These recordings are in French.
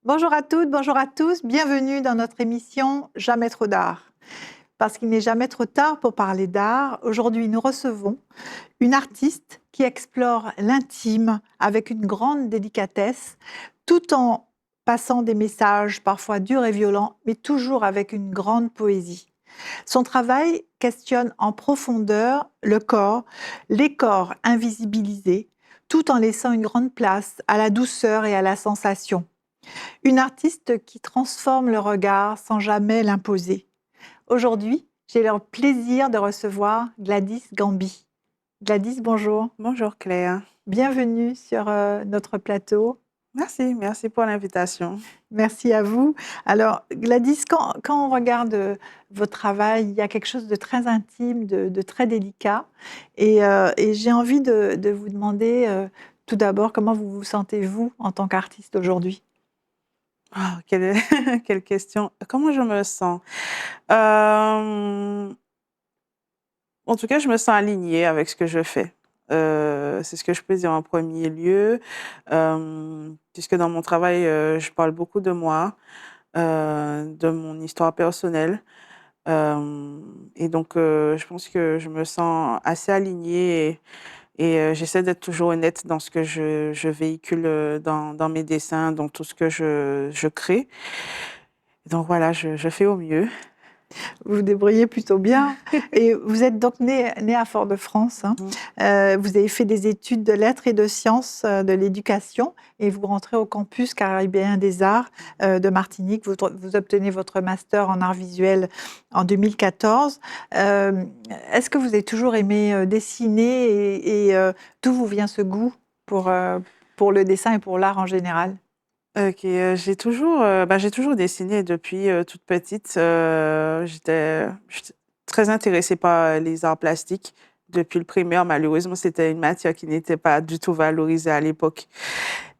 Bonjour à toutes, bonjour à tous, bienvenue dans notre émission Jamais trop d'art. Parce qu'il n'est jamais trop tard pour parler d'art, aujourd'hui nous recevons une artiste qui explore l'intime avec une grande délicatesse, tout en passant des messages parfois durs et violents, mais toujours avec une grande poésie. Son travail questionne en profondeur le corps, les corps invisibilisés, tout en laissant une grande place à la douceur et à la sensation. Une artiste qui transforme le regard sans jamais l'imposer. Aujourd'hui, j'ai le plaisir de recevoir Gladys Gambi. Gladys, bonjour. Bonjour Claire. Bienvenue sur notre plateau. Merci pour l'invitation. Merci à vous. Alors, Gladys, quand on regarde votre travail, il y a quelque chose de très intime, de très délicat. Et j'ai envie de vous demander tout d'abord comment vous vous sentez, vous, en tant qu'artiste aujourd'hui? Ah, quelle question. Comment je me sens? Euh, En tout cas, je me sens alignée avec ce que je fais. C'est ce que je peux dire en premier lieu, puisque dans mon travail, je parle beaucoup de moi, de mon histoire personnelle. Et donc, je pense que je me sens assez alignée et j'essaie d'être toujours honnête dans ce que je véhicule dans mes dessins, dans tout ce que je crée. Donc voilà, je fais au mieux. Vous vous débrouillez plutôt bien. Et vous êtes donc né à Fort-de-France, hein. Mhm. Vous avez fait des études de lettres et de sciences de l'éducation et vous rentrez au campus caribéen des arts de Martinique. Vous obtenez votre master en arts visuels en 2014. Euh, Est-ce que vous avez toujours aimé dessiner et d'où vous vient ce goût pour, euh, pour le dessin et pour l'art en général? Ok, j'ai toujours dessiné depuis toute petite. J'étais très intéressée par les arts plastiques depuis le primaire. Malheureusement, c'était une matière qui n'était pas du tout valorisée à l'époque.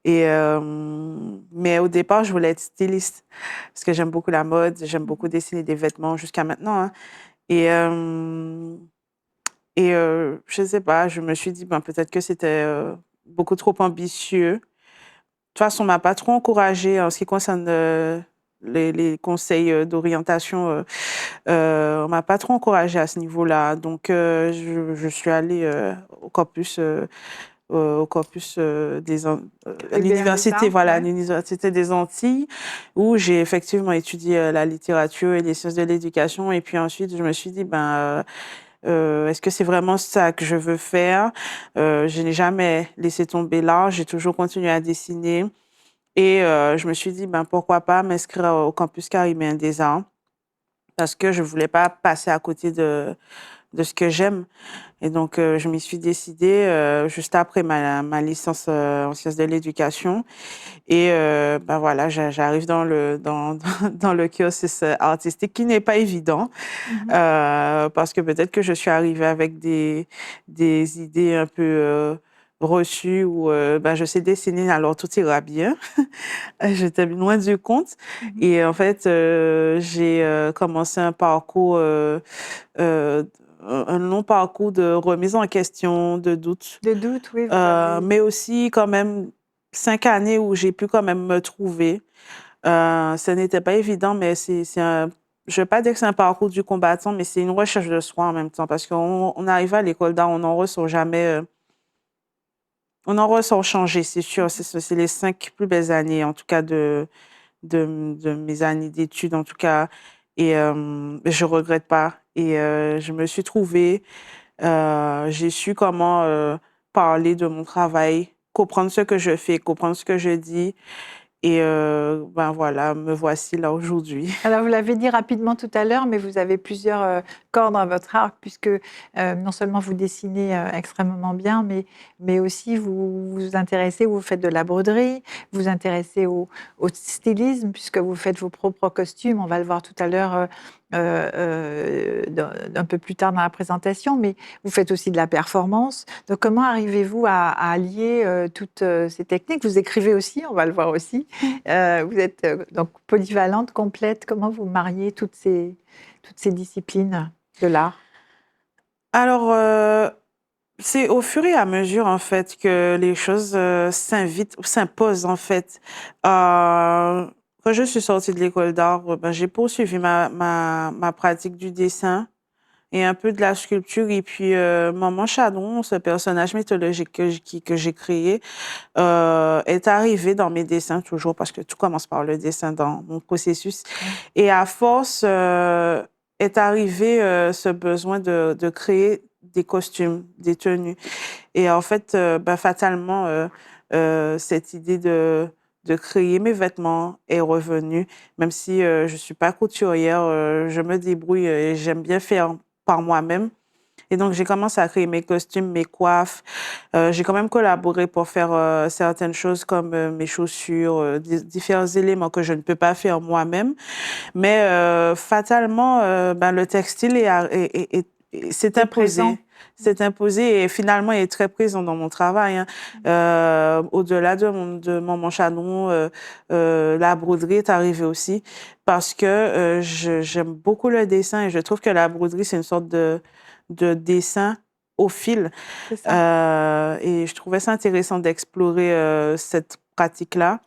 Mais au départ, je voulais être styliste parce que j'aime beaucoup la mode, j'aime beaucoup dessiner des vêtements jusqu'à maintenant, hein. Et, euh, je sais pas, je me suis dit, ben, peut-être que c'était beaucoup trop ambitieux. De toute façon, on m'a pas trop encouragée en ce qui concerne les conseils d'orientation. On m'a pas trop encouragée à ce niveau-là. Donc, je suis allée au campus à Caribéen des l'université, arts, voilà, à ouais. l'université des Antilles, où j'ai effectivement étudié la littérature et les sciences de l'éducation. Et puis ensuite, je me suis dit, est-ce que c'est vraiment ça que je veux faire? Je n'ai jamais laissé tomber l'art. J'ai toujours continué à dessiner. Et je me suis dit, ben, pourquoi pas m'inscrire au campus caribéen des arts parce que je voulais pas passer à côté de ce que j'aime. Et donc, je m'y suis décidée juste après ma licence en sciences de l'éducation. Et ben voilà, j'arrive dans le cursus artistique qui n'est pas évident Mhm. parce que peut-être que je suis arrivée avec des idées un peu reçues où ben, je sais dessiner, alors tout ira bien. J'étais loin du compte. Mhm. Et en fait, j'ai commencé un parcours, euh, un long parcours de remise en question, de doute, De doute, oui, vous avez. mais aussi quand même 5 années où j'ai pu quand même me trouver. Ce n'était pas évident, mais je ne vais pas dire que c'est un parcours du combattant, mais c'est une recherche de soi en même temps, parce qu'on arrive à l'école d'art, on n'en ressort jamais, on en ressort changé, c'est sûr. C'est les 5 plus belles années, en tout cas, de mes années d'études, en tout cas. Et je regrette pas. Et je me suis trouvée, j'ai su comment parler de mon travail, comprendre ce que je fais, comprendre ce que je dis. Et ben voilà, me voici là aujourd'hui. Alors, vous l'avez dit rapidement tout à l'heure, mais vous avez plusieurs cordes dans votre arc, puisque non seulement vous dessinez extrêmement bien, mais aussi vous vous intéressez, vous faites de la broderie, vous vous intéressez au stylisme, puisque vous faites vos propres costumes. On va le voir tout à l'heure, un peu plus tard dans la présentation, mais vous faites aussi de la performance. Donc, comment arrivez-vous à allier toutes ces techniques? Vous écrivez aussi, on va le voir aussi. Vous êtes donc polyvalente, complète. Comment vous mariez toutes ces disciplines de l'art? Alors, C'est au fur et à mesure, en fait, que les choses s'imposent, en fait. Quand je suis sortie de l'école d'art, ben, j'ai poursuivi ma pratique du dessin et un peu de la sculpture. Et puis, Maman Chadron, ce personnage mythologique que j'ai créé, est arrivé dans mes dessins toujours, parce que tout commence par le dessin dans mon processus. Ouais. Et à force, est arrivé ce besoin de créer des costumes, des tenues. Et en fait, ben, fatalement, cette idée de créer mes vêtements est revenue. Même si je ne suis pas couturière, je me débrouille et j'aime bien faire par moi-même. Et donc, j'ai commencé à créer mes costumes, mes coiffes. J'ai quand même collaboré pour faire certaines choses comme mes chaussures, différents éléments que je ne peux pas faire moi-même. Mais fatalement, ben, le textile s'est C'est présent. imposé. S'est imposé et finalement il est très présent dans mon travail. Hein. Au-delà de mon manchanon, la broderie est arrivée aussi parce que j'aime beaucoup le dessin et je trouve que la broderie, c'est une sorte de dessin au fil. C'est ça. Et je trouvais ça intéressant d'explorer cette pratique-là.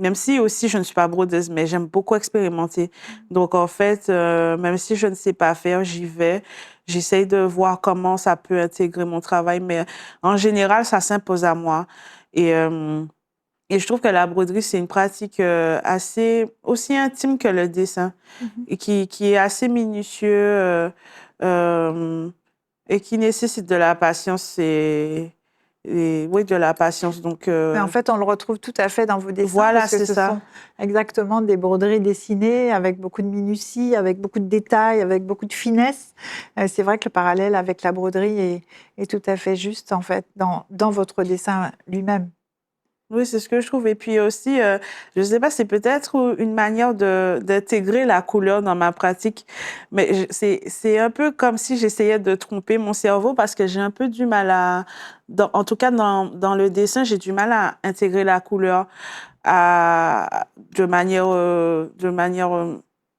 Même si aussi je ne suis pas brodeuse, mais j'aime beaucoup expérimenter. Donc en fait, même si je ne sais pas faire, j'y vais. J'essaye de voir comment ça peut intégrer mon travail, mais en général, ça s'impose à moi. Et, euh, et je trouve que la broderie, c'est une pratique assez aussi intime que le dessin Mhm. et qui est assez minutieux euh, et qui nécessite de la patience et oui, de la patience. Donc Mais en fait, on le retrouve tout à fait dans vos dessins voilà, parce que c'est ce ça. sont exactement des broderies dessinées avec beaucoup de minutie, avec beaucoup de détails, avec beaucoup de finesse. C'est vrai que le parallèle avec la broderie est tout à fait juste, en fait, dans votre dessin lui-même. Oui, c'est ce que je trouve. Et puis aussi, je ne sais pas, c'est peut-être une manière d'intégrer la couleur dans ma pratique. Mais c'est un peu comme si j'essayais de tromper mon cerveau parce que j'ai un peu du mal en tout cas, dans le dessin, j'ai du mal à intégrer la couleur de manière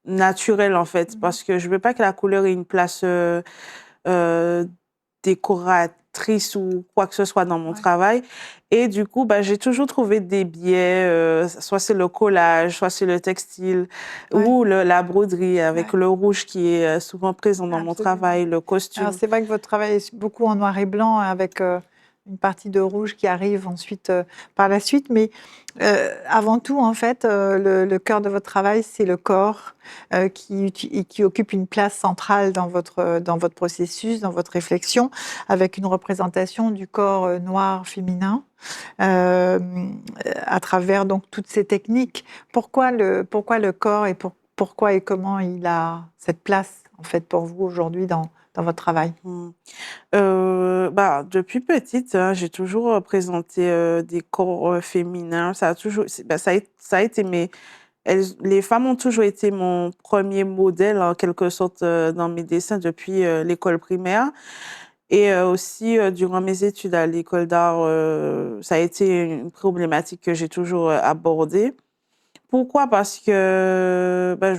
naturelle, en fait. Mhm. Parce que je veux pas que la couleur ait une place euh, décoratrice ou quoi que ce soit dans mon Ouais. travail. Et du coup, bah, j'ai toujours trouvé des biais, soit c'est le collage, soit c'est le textile Ouais. ou la broderie avec Ouais. le rouge qui est souvent présent dans mon Absolument. travail, le Alors, costume. c'est vrai que votre travail est beaucoup en noir et blanc avec une partie de rouge qui arrive ensuite par la suite. Mais avant tout, en fait, le cœur de votre travail, c'est le corps qui occupe une place centrale dans votre processus, dans votre réflexion, avec une représentation du corps noir féminin euh, à travers donc toutes ces techniques. Pourquoi le corps et pourquoi et comment il a cette place en fait pour vous aujourd'hui dans votre travail? Hmm. Bah, depuis petite, hein, j'ai toujours représenté des corps féminins. Ça a toujours, bah, ça a été les femmes ont toujours été mon premier modèle, en quelque sorte, dans mes dessins depuis l'école primaire. Et aussi, durant mes études à l'école d'art, ça a été une problématique que j'ai toujours abordée. Pourquoi? Parce que, bah,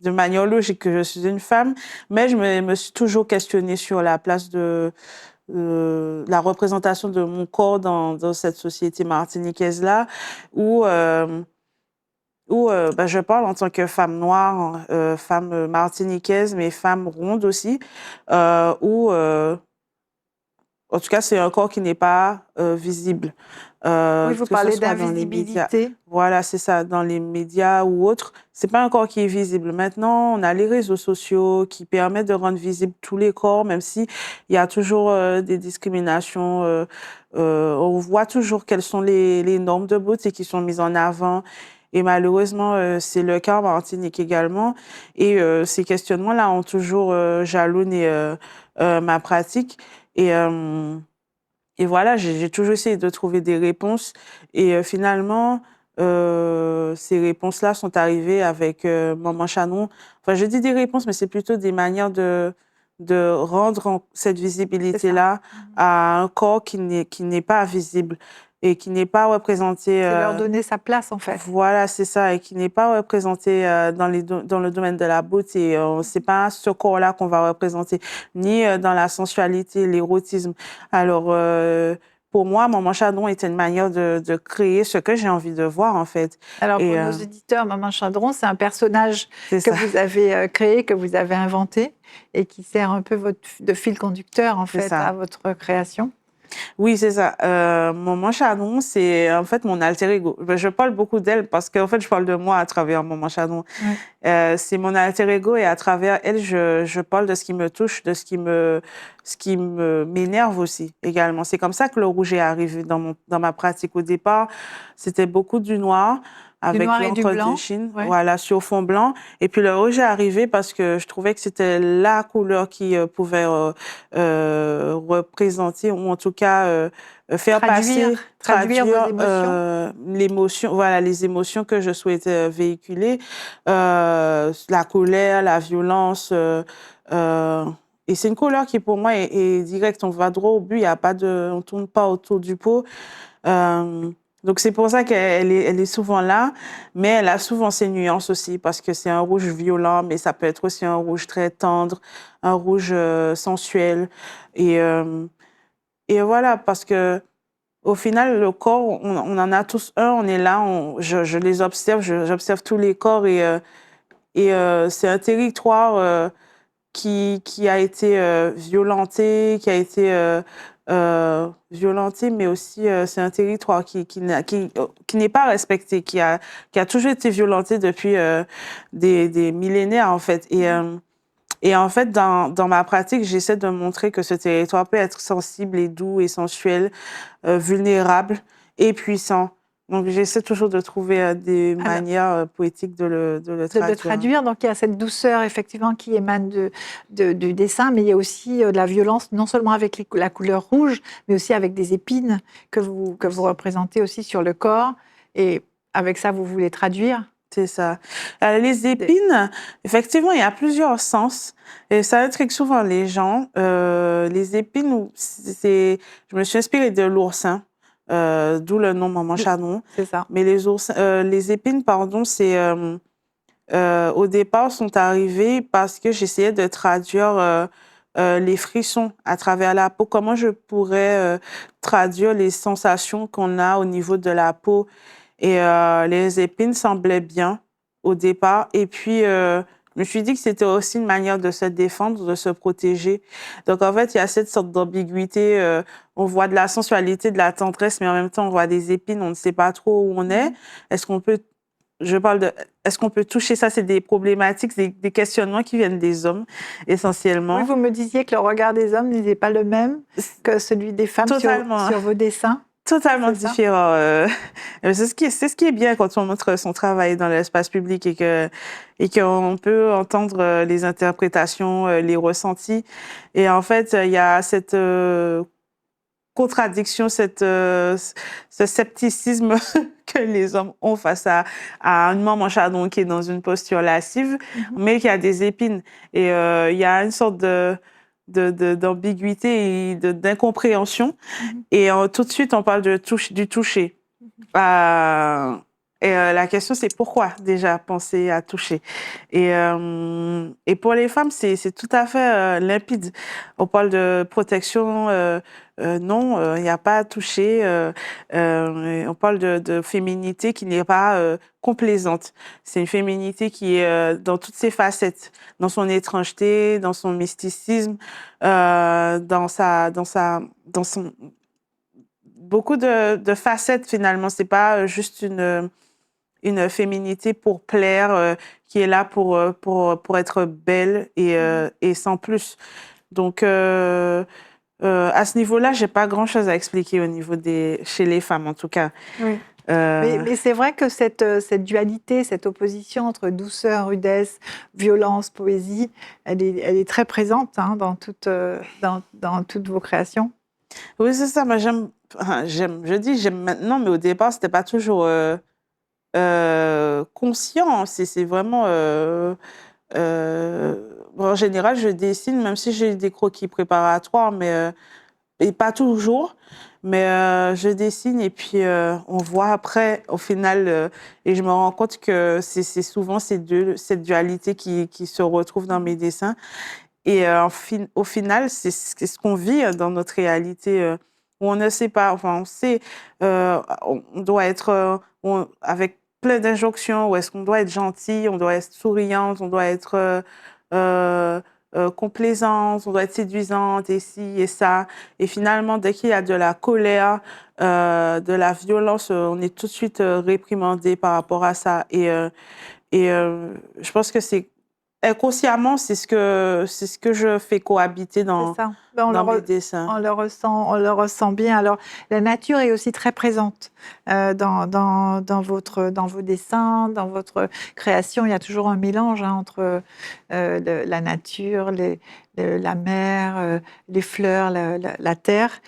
de manière logique, que je suis une femme, mais je me suis toujours questionnée sur la place de la représentation de mon corps dans cette société martiniquaise-là, où bah, je parle en tant que femme noire, femme martiniquaise, mais femme ronde aussi, où, en tout cas, c'est un corps qui n'est pas visible, Oui, vous que ce parlez soit dans les médias. d'invisibilité. Voilà, c'est ça, dans les médias ou autres. C'est pas un corps qui est visible. Maintenant, on a les réseaux sociaux qui permettent de rendre visible tous les corps, même si il y a toujours des discriminations. On voit toujours quelles sont les normes de beauté qui sont mises en avant. Et malheureusement, c'est le cas en Martinique également. Et ces questionnements-là ont toujours jalonné ma pratique. Et, euh, et voilà, j'ai toujours essayé de trouver des réponses. Et finalement, ces réponses-là sont arrivées avec Maman Chanon. Enfin, je dis des réponses, mais c'est plutôt des manières de rendre cette C'est ça. visibilité-là à un corps qui n'est pas visible. et qui n'est pas représenté... C'est leur donner sa place, en fait. Voilà, c'est ça, et qui n'est pas représenté dans le domaine de la beauté. C'est pas ce corps-là qu'on va représenter, ni dans la sensualité, l'érotisme. Alors, pour moi, Maman Chadron était une manière de créer ce que j'ai envie de voir, en fait. Alors, Et, pour nos auditeurs, Maman Chadron, c'est un personnage que ça. vous avez créé, que vous avez inventé, et qui sert un peu de fil conducteur, en fait, à votre création. Oui, c'est ça. Maman Chadron, c'est en fait mon alter ego. Je parle beaucoup d'elle parce qu'en fait, je parle de moi à travers Maman Chadron. Ouais. C'est mon alter ego et à travers elle, je parle de ce qui me touche, de ce qui m'énerve aussi également. C'est comme ça que le rouge est arrivé dans ma pratique. Au départ, c'était beaucoup du noir avec l'encre de Chine, voilà, sur fond blanc. Et puis le rouge est arrivé parce que je trouvais que c'était la couleur qui pouvait représenter, ou en tout cas faire traduire vos émotions. L'émotion, voilà, les émotions que je souhaitais véhiculer, la colère, la violence. Et c'est une couleur qui pour moi est directe. On va droit au but. On tourne pas autour du pot. Donc, c'est pour ça qu'elle est souvent là, mais elle a souvent ses nuances aussi, parce que c'est un rouge violent, mais ça peut être aussi un rouge très tendre, un rouge sensuel. Et voilà, parce que au final, le corps, on en a tous un, on est là, je les observe, j'observe tous les corps, et c'est un territoire qui a été violenté, violenté, mais aussi c'est un territoire qui n'est pas respecté, qui a toujours été violenté depuis des millénaires, en fait. Et en fait, dans ma pratique, j'essaie de montrer que ce territoire peut être sensible et doux et sensuel, vulnérable et puissant. Donc, j'essaie toujours de trouver des manières poétiques de le traduire. Donc, il y a cette douceur, effectivement, qui émane du dessin, mais il y a aussi de la violence, non seulement avec la couleur rouge, mais aussi avec des épines que vous représentez aussi sur le corps. Et avec ça, vous voulez traduire. C'est ça. Les épines, effectivement, il y a plusieurs sens. Et ça intrigue souvent les gens. Les épines, je me suis inspirée de l'oursin. D'où le nom Maman Chadron. C'est ça. Mais les épines, pardon, au départ, sont arrivées parce que j'essayais de traduire les frissons à travers la peau. Comment je pourrais traduire les sensations qu'on a au niveau de la peau? Et les épines semblaient bien au départ. Et puis, je me suis dit que c'était aussi une manière de se défendre, de se protéger. Donc, en fait, il y a cette sorte d'ambiguïté. On voit de la sensualité, de la tendresse, mais en même temps, on voit des épines. On ne sait pas trop où on est. Est-ce qu'on peut... Est-ce qu'on peut toucher ça? C'est des problématiques, des questionnements qui viennent des hommes, essentiellement. Oui, vous me disiez que le regard des hommes n'était pas le même que celui des femmes sur vos dessins. Totalement différent. C'est ce qui est bien quand on montre son travail dans l'espace public et qu'on peut entendre les interprétations, les ressentis. Et en fait, il y a cette contradiction, ce scepticisme que les hommes ont face à une Maman Chadron qui est dans une posture lascive, mais qui a des épines. Et il y a une sorte d'ambiguïté et d'incompréhension. Et tout de suite, on parle du toucher. Et la question, c'est pourquoi déjà penser à toucher? Et pour les femmes, c'est tout à fait limpide. On parle de protection. Non, il n'y a pas à toucher. On parle de féminité qui n'est pas complaisante. C'est une féminité qui est dans toutes ses facettes, dans son étrangeté, dans son mysticisme, dans son beaucoup de facettes finalement. C'est pas juste une féminité pour plaire, qui est là pour être belle et sans plus. Donc à ce niveau-là, j'ai pas grand-chose à expliquer chez les femmes en tout cas. Oui. Mais c'est vrai que cette dualité, cette opposition entre douceur, rudesse, violence, poésie, elle est très présente dans toutes vos créations. Oui, c'est ça. Moi, j'aime maintenant, mais au départ, c'était pas toujours conscient. C'est vraiment... en général, je dessine, même si j'ai des croquis préparatoires, mais et pas toujours. Mais je dessine et puis on voit après, au final, et je me rends compte que c'est souvent cette dualité qui se retrouve dans mes dessins. Et au final, c'est ce qu'on vit dans notre réalité, où on ne sait pas, enfin, on sait, on doit être avec plein d'injonctions, où est-ce qu'on doit être gentil, on doit être souriante, on doit être euh, complaisante, on doit être séduisante, et ci et ça. Et finalement, dès qu'il y a de la colère, de la violence, on est tout de suite réprimandé par rapport à ça. Et je pense que c'est inconsciemment, c'est ce que je fais cohabiter C'est dans, ça. Ben, dans mes dessins. on le ressent bien. Alors, la nature est aussi très présente dans vos dessins, dans votre création. Il y a toujours un mélange entre la nature, la mer, les fleurs, la terre,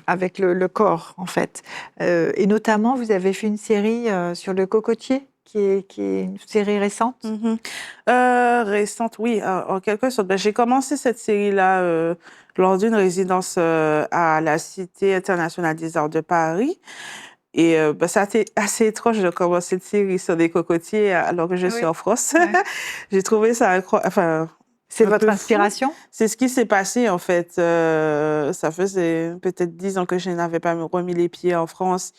avec le corps, en fait. Et notamment, vous avez fait une série sur le cocotier, qui est une série récente. Mhm. Récente, oui, en quelque sorte. Ben, j'ai commencé cette série-là lors d'une résidence à la Cité internationale des arts de Paris. Et ben, ça a été assez étrange de commencer cette série sur des cocotiers alors que je suis Oui. en France. Ouais. J'ai trouvé ça enfin, C'est un votre peu fou. inspiration? C'est ce qui s'est passé, en fait. Ça faisait peut-être 10 ans que je n'avais pas remis les pieds en France.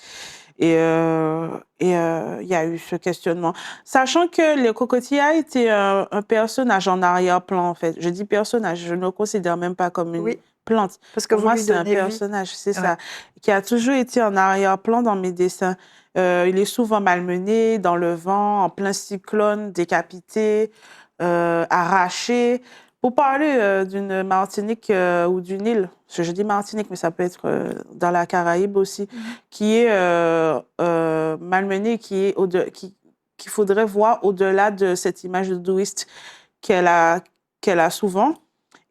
Et il y a eu ce questionnement. Sachant que le cocotier a été un personnage en arrière-plan, en fait. Je dis personnage, je ne le considère même pas comme une Oui, plante. parce que Pour vous moi, lui c'est un donnez vie. personnage, c'est Ouais. ça, qui a toujours été en arrière-plan dans mes dessins. Il est souvent malmené, dans le vent, en plein cyclone, décapité, arraché. Pour parler d'une Martinique ou d'une île, parce que je dis Martinique, mais ça peut être dans la Caraïbe aussi, qui est malmenée, qu'il faudrait voir au-delà de cette image de douiste qu'elle a souvent.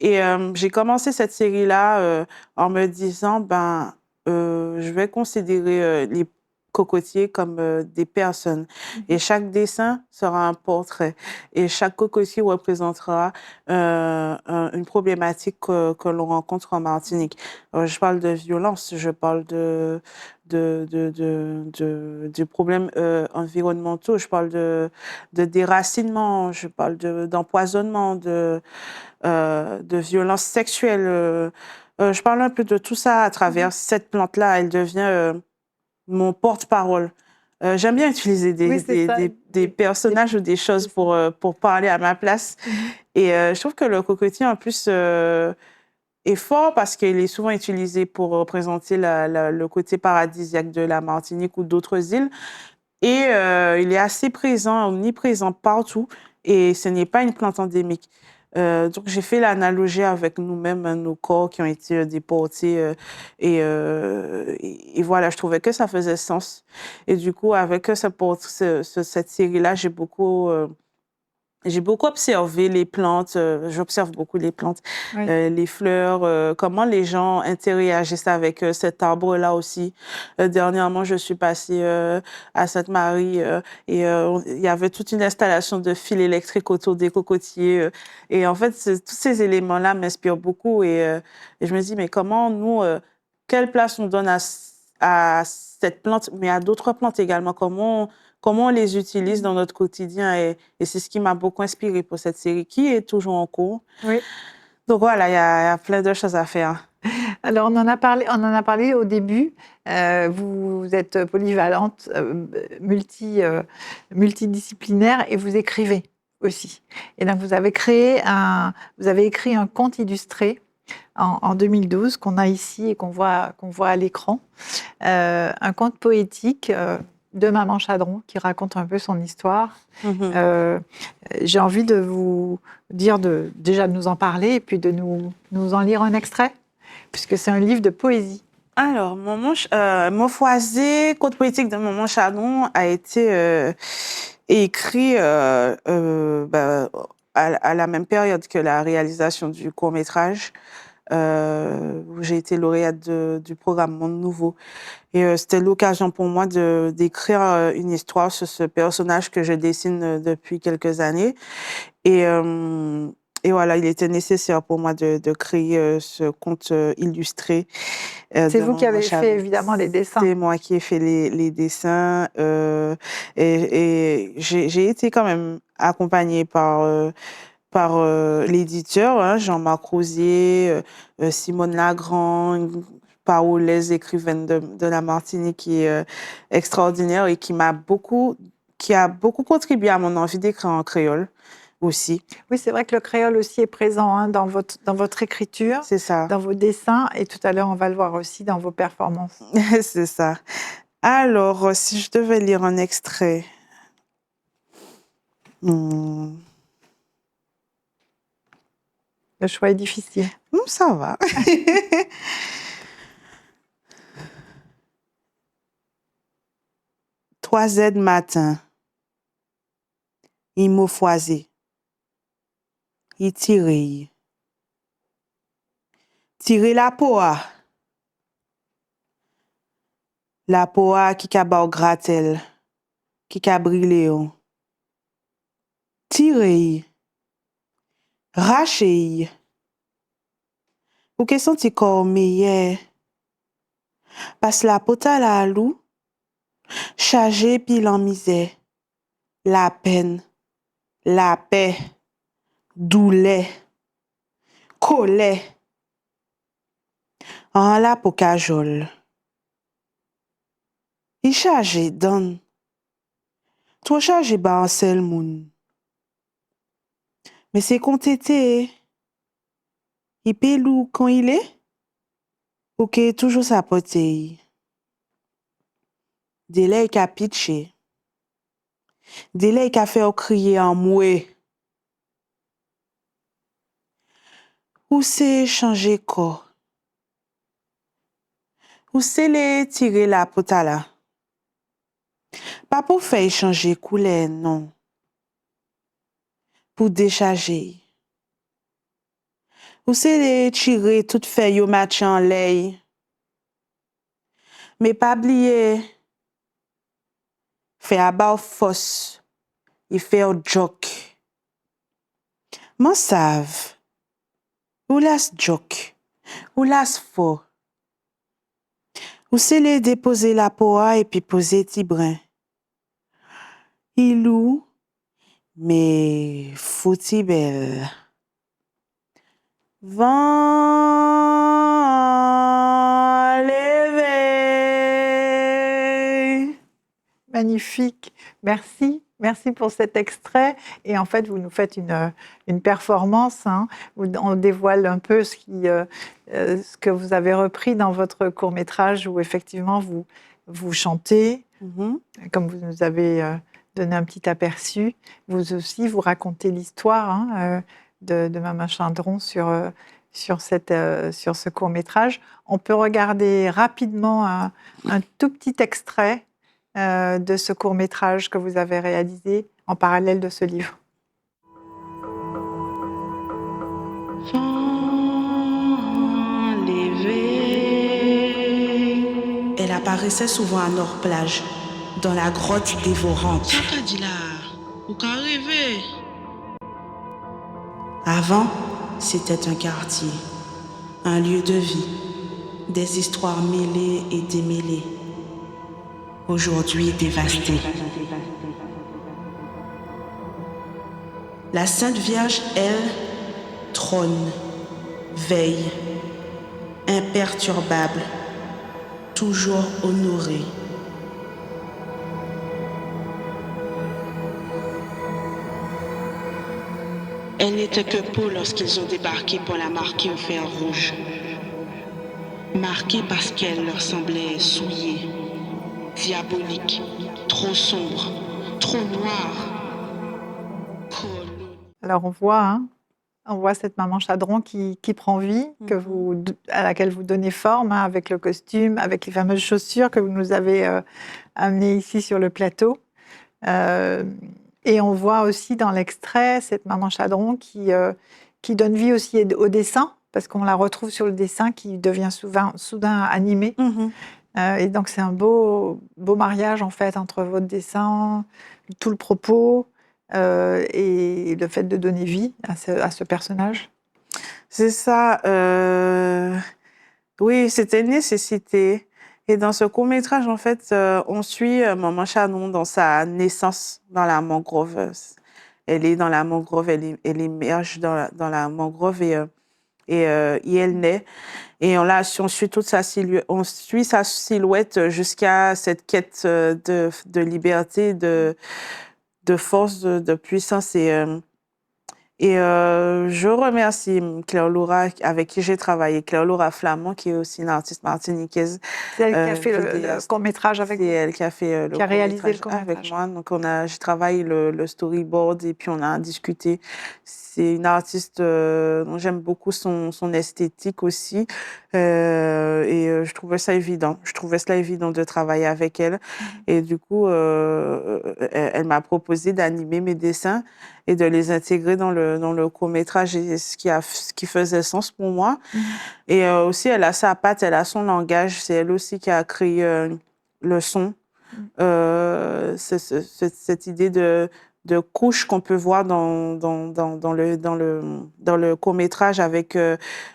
Et j'ai commencé cette série-là en me disant, ben, je vais considérer les cocotiers comme des personnes. Et chaque dessin sera un portrait. Et chaque cocotier représentera une problématique que l'on rencontre en Martinique. Je parle de violence, je parle de problèmes environnementaux, je parle de déracinement, je parle d'empoisonnement, de violence sexuelle. Je parle un peu de tout ça à travers cette plante-là. Elle devient mon porte-parole. J'aime bien utiliser Oui, c'est ça. des personnages ou des choses C'est ça. pour parler à ma place. Et je trouve que le cocotier, en plus, est fort parce qu'il est souvent utilisé pour représenter le côté paradisiaque de la Martinique ou d'autres îles. Et il est assez présent, omniprésent partout. Et ce n'est pas une plante endémique. Donc, j'ai fait l'analogie avec nous-mêmes, nos corps qui ont été déportés. Et voilà, je trouvais que ça faisait sens. Et du coup, avec cette série-là, j'ai beaucoup observé les plantes, j'observe beaucoup les plantes, Oui. les fleurs, comment les gens interagissent avec cet arbre-là aussi. Dernièrement, je suis passée à Sainte-Marie et il y avait toute une installation de fils électriques autour des cocotiers. Et en fait, tous ces éléments-là m'inspirent beaucoup et je me dis, mais comment nous, quelle place on donne à cette plante, mais à d'autres plantes également, comment on les utilise dans notre quotidien. Et c'est ce qui m'a beaucoup inspirée pour cette série qui est toujours en cours. Oui. Donc voilà, il y a plein de choses à faire. Alors, on en a parlé au début. Vous êtes polyvalente, multidisciplinaire et vous écrivez aussi. Et donc, vous avez écrit un conte illustré en 2012 qu'on a ici et qu'on voit à l'écran. Un conte poétique de Maman Chadron qui raconte un peu son histoire. J'ai envie de vous dire déjà de nous en parler et puis de nous en lire un extrait, puisque c'est un livre de poésie. Alors, Montfoisé, conte poétique de Maman Chadron a été écrit à la même période que la réalisation du court-métrage, où j'ai été lauréate du programme Monde Nouveau. Et c'était l'occasion pour moi d'écrire une histoire sur ce personnage que je dessine depuis quelques années. Et Et voilà, il était nécessaire pour moi de créer ce conte illustré C'est de vous qui Maman avez fait Chadron. évidemment les dessins. C'est moi qui ai fait les dessins et j'ai été quand même accompagnée par l'éditeur, hein, Jean-Marc Rosier, Simone Lagrand, Paolaise, écrivaine de la Martinique, qui est extraordinaire et qui a beaucoup contribué à mon envie d'écrire en créole aussi. Oui, c'est vrai que le créole aussi est présent hein, dans votre écriture, C'est ça. dans vos dessins, et tout à l'heure, on va le voir aussi dans vos performances. C'est ça. Alors, si je devais lire un extrait... Le choix est difficile. Ça va. 3 Z matin. Il m'a foisé. Il tire. Tire la poa. La poa qui ka ba gratel. Qui ka brûlé. Tire. Rache. Ou que senti corps meilleur. Passe la pota la lou. Chargé pile en misère. La peine. La paix. Douleur. Colère. En la pour cajole. Il chargé donne. Trop chargé ba en sel moun. Mais c'est qu'on t'était. Il pelou quand il est. Ou que toujours sa potée. Délai qu'a pitché. Délai qu'a fait crier en moué. Ou c'est changer corps. Ou c'est les tirer la potala. Pas pour faire changer couleur, non. Pour décharger. Ou c'est les tirer toute feuille au match en l'air. Mais pas oublier. Faire abat force. Il fait au joke. M'en save. Ou las joke. Ou las faux. Ou c'est les déposer la poa et puis poser tibrin. Ilou, mais fouti belle. Vent levé. Magnifique. Merci. Merci pour cet extrait. Et en fait, vous nous faites une performance. Hein. On dévoile un peu ce que vous avez repris dans votre court-métrage où effectivement vous chantez, comme vous nous avez donné un petit aperçu. Vous aussi, vous racontez l'histoire hein, de Maman Chadron sur ce court-métrage. On peut regarder rapidement un tout petit extrait de ce court-métrage que vous avez réalisé en parallèle de ce livre. Elle apparaissait souvent à Nord-Plage, dans la grotte dévorante. Qu'est-ce dit là? Où qu'à rêver? Avant, c'était un quartier, un lieu de vie, des histoires mêlées et démêlées. Aujourd'hui dévastée. La Sainte Vierge, elle, trône, veille, imperturbable, toujours honorée. Elle n'était que peau lorsqu'ils ont débarqué pour la marquer au fer rouge. Marquée parce qu'elle leur semblait souillée, diabolique, trop sombre, trop noire. Alors on voit cette Maman Chadron qui prend vie, à laquelle vous donnez forme, hein, avec le costume, avec les fameuses chaussures que vous nous avez amenées ici sur le plateau. Et on voit aussi dans l'extrait cette Maman Chadron qui donne vie aussi au dessin, parce qu'on la retrouve sur le dessin qui devient soudain animé. Et donc c'est un beau mariage en fait entre votre dessin, tout le propos, et le fait de donner vie à ce personnage. C'est ça. Oui, c'était une nécessité. Et dans ce court-métrage, en fait, on suit Maman Chanon dans sa naissance dans la mangrove. Elle est dans la mangrove, elle émerge dans la mangrove et elle naît. Et on suit toute sa silhouette, on suit sa silhouette jusqu'à cette quête de liberté, de force, de puissance. Et je remercie Claire Laura, avec qui j'ai travaillé, Claire Laura Flamand, qui est aussi une artiste martiniquaise. C'est elle qui a fait le court-métrage avec vous. C'est elle qui a fait qui a réalisé le court-métrage avec moi. Donc, j'ai travaillé le storyboard et puis on a discuté. C'est une artiste dont j'aime beaucoup son esthétique aussi. Je trouvais ça évident. Je trouvais cela évident de travailler avec elle. Et du coup, elle m'a proposé d'animer mes dessins et de les intégrer dans le court-métrage, et ce qui faisait sens pour moi. Et aussi, elle a sa patte, elle a son langage. C'est elle aussi qui a créé le son. Cette idée de couche qu'on peut voir dans le court-métrage, avec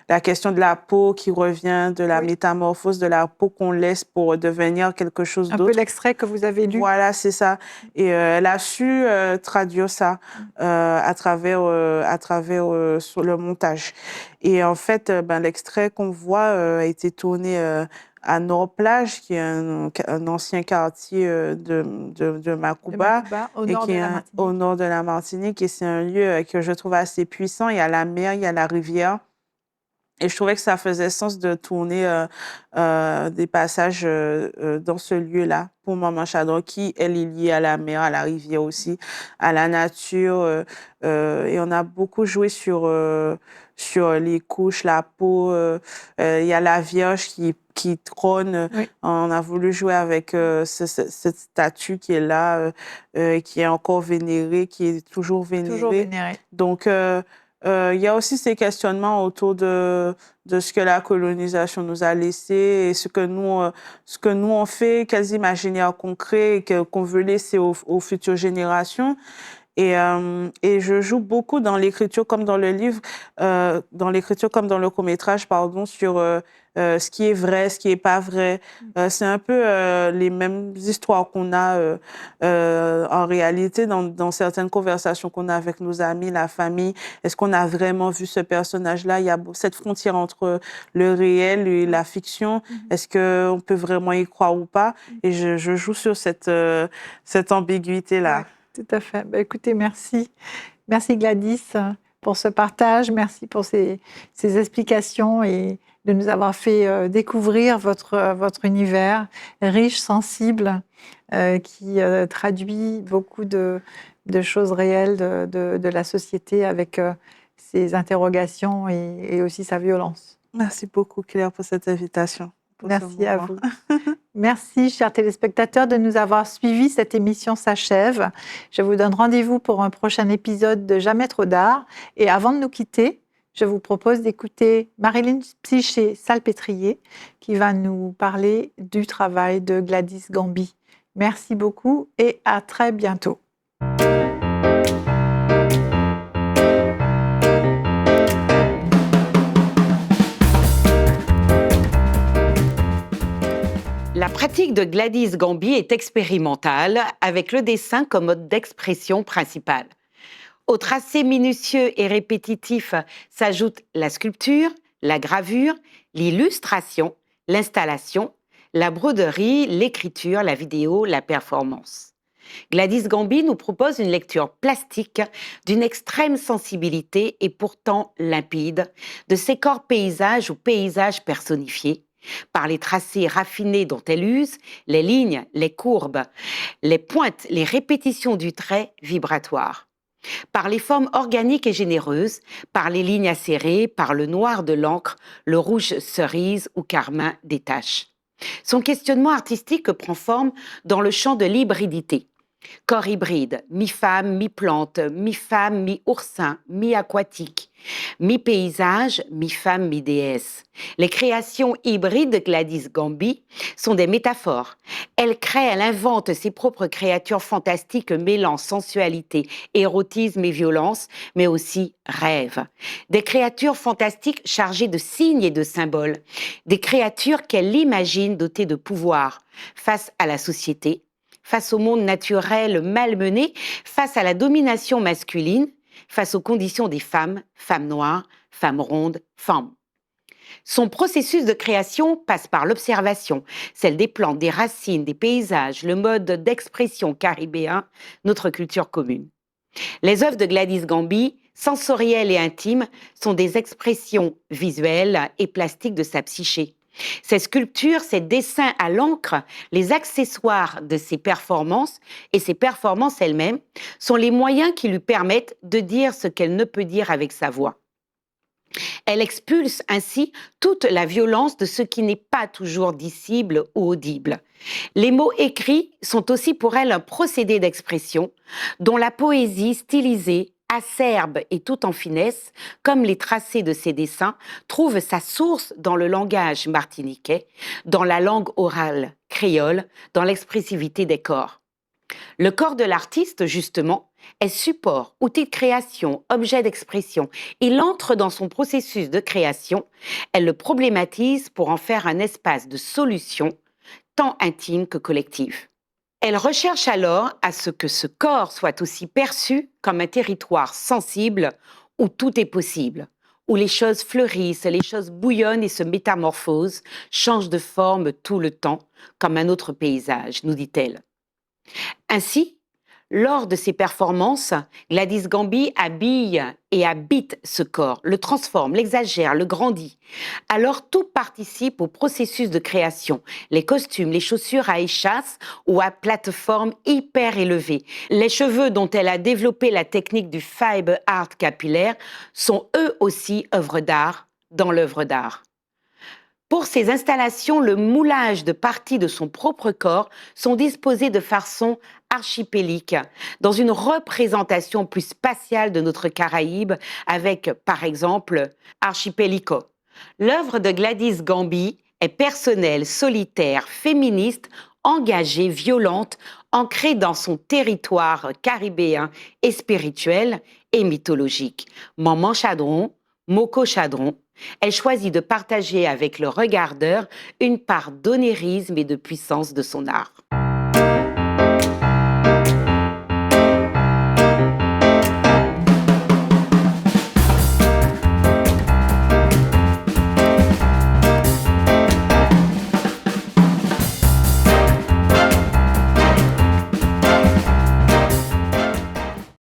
la question de la peau qui revient, de la métamorphose de la peau qu'on laisse pour devenir quelque chose d'autre. Un peu l'extrait que vous avez lu. Voilà, c'est ça. Et elle a su traduire ça à travers sur le montage. Et en fait, l'extrait qu'on voit a été tourné à Nord-Plage, qui est un ancien quartier de Macouba, au nord de la Martinique. Et c'est un lieu que je trouve assez puissant. Il y a la mer, il y a la rivière. Et je trouvais que ça faisait sens de tourner des passages dans ce lieu-là pour Maman Chanon, qui, elle, est liée à la mer, à la rivière aussi, à la nature. Et on a beaucoup joué sur les couches, la peau. Il y a la Vierge qui trône. Oui. On a voulu jouer avec cette statue qui est là, qui est encore vénérée, qui est toujours vénérée. Toujours vénérée. Donc, il y a aussi ces questionnements autour de ce que la colonisation nous a laissé et ce que nous on fait, quels imaginaires concrets qu'on veut laisser aux futures générations. Et je joue beaucoup dans l'écriture comme dans le livre, dans l'écriture comme dans le court-métrage, sur ce qui est vrai, ce qui n'est pas vrai. C'est un peu les mêmes histoires qu'on a en réalité dans certaines conversations qu'on a avec nos amis, la famille. Est-ce qu'on a vraiment vu ce personnage-là? Il y a cette frontière entre le réel et la fiction. Est-ce qu'on peut vraiment y croire ou pas? Et je joue sur cette ambiguïté-là. Ouais. Tout à fait. Écoutez, merci. Merci Gladys pour ce partage. Merci pour ces explications et de nous avoir fait découvrir votre univers riche, sensible, qui traduit beaucoup de choses réelles de la société avec ses interrogations et aussi sa violence. Merci beaucoup Claire pour cette invitation. Merci à vous. Merci, chers téléspectateurs, de nous avoir suivis. Cette émission s'achève. Je vous donne rendez-vous pour un prochain épisode de Jamais trop d'art. Et avant de nous quitter, je vous propose d'écouter Marilyn Psyché-Salpêtrier qui va nous parler du travail de Gladys Gamby. Merci beaucoup et à très bientôt. La pratique de Gladys Gamby est expérimentale, avec le dessin comme mode d'expression principal. Au tracé minutieux et répétitif s'ajoutent la sculpture, la gravure, l'illustration, l'installation, la broderie, l'écriture, la vidéo, la performance. Gladys Gamby nous propose une lecture plastique d'une extrême sensibilité et pourtant limpide de ces corps paysages ou paysages personnifiés, par les tracés raffinés dont elle use, les lignes, les courbes, les pointes, les répétitions du trait vibratoire. Par les formes organiques et généreuses, par les lignes acérées, par le noir de l'encre, le rouge cerise ou carmin des taches. Son questionnement artistique prend forme dans le champ de l'hybridité. Corps hybride, mi-femme, mi-plante, mi-femme, mi-oursin, mi-aquatique, mi-paysage, mi-femme, mi-déesse. Les créations hybrides de Gladys Gamby sont des métaphores. Elle invente ses propres créatures fantastiques mêlant sensualité, érotisme et violence, mais aussi rêve. Des créatures fantastiques chargées de signes et de symboles. Des créatures qu'elle imagine dotées de pouvoir face à la société, face au monde naturel malmené, face à la domination masculine, face aux conditions des femmes, femmes noires, femmes rondes, femmes. Son processus de création passe par l'observation, celle des plantes, des racines, des paysages, le mode d'expression caribéen, notre culture commune. Les œuvres de Gladys Gamby, sensorielles et intimes, sont des expressions visuelles et plastiques de sa psyché. Ces sculptures, ces dessins à l'encre, les accessoires de ses performances et ses performances elles-mêmes sont les moyens qui lui permettent de dire ce qu'elle ne peut dire avec sa voix. Elle expulse ainsi toute la violence de ce qui n'est pas toujours dissible ou audible. Les mots écrits sont aussi pour elle un procédé d'expression dont la poésie stylisée, acerbe et tout en finesse, comme les tracés de ses dessins, trouve sa source dans le langage martiniquais, dans la langue orale créole, dans l'expressivité des corps. Le corps de l'artiste, justement, est support, outil de création, objet d'expression. Il entre dans son processus de création, elle le problématise pour en faire un espace de solution, tant intime que collective. Elle recherche alors à ce que ce corps soit aussi perçu comme un territoire sensible où tout est possible, où les choses fleurissent, les choses bouillonnent et se métamorphosent, changent de forme tout le temps, comme un autre paysage, nous dit-elle. Ainsi, lors de ses performances, Gladys Gamby habille et habite ce corps, le transforme, l'exagère, le grandit. Alors tout participe au processus de création. Les costumes, les chaussures à échasse ou à plateforme hyper élevée, les cheveux dont elle a développé la technique du fiber art capillaire sont eux aussi œuvres d'art dans l'œuvre d'art. Pour ces installations, le moulage de parties de son propre corps sont disposés de façon archipélique, dans une représentation plus spatiale de notre Caraïbe, avec, par exemple, Archipélico. L'œuvre de Gladys Gamby est personnelle, solitaire, féministe, engagée, violente, ancrée dans son territoire caribéen et spirituel et mythologique. Maman Chadron, Moko Chadron, elle choisit de partager avec le regardeur une part d'onérisme et de puissance de son art.